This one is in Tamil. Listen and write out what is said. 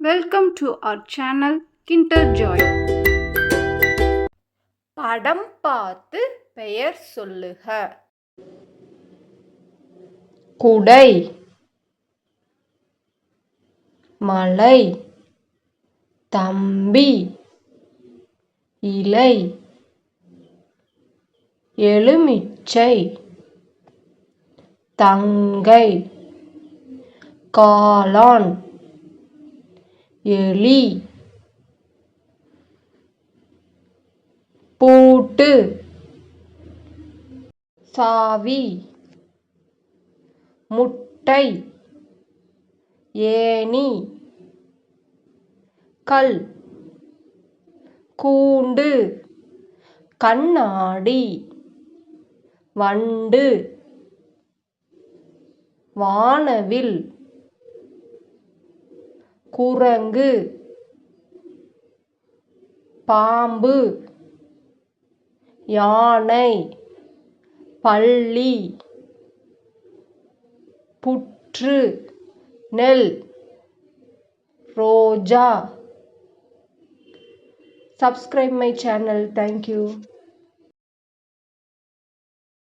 Welcome to our channel Kinder Joy. படம் பார்த்து பெயர் சொல்லுக. குடை, மலை, தம்பி, இலை, எலுமிச்சை, தங்கை, காளான், எலி, பூட்டு, சாவி, முட்டை, ஏணி, கல், கூண்டு, கண்ணாடி, வண்டு, வானவில், குரங்கு, பாம்பு, யானை, பல்லி, புற்று, நெல், ரோஜா. Subscribe my channel. Thank you.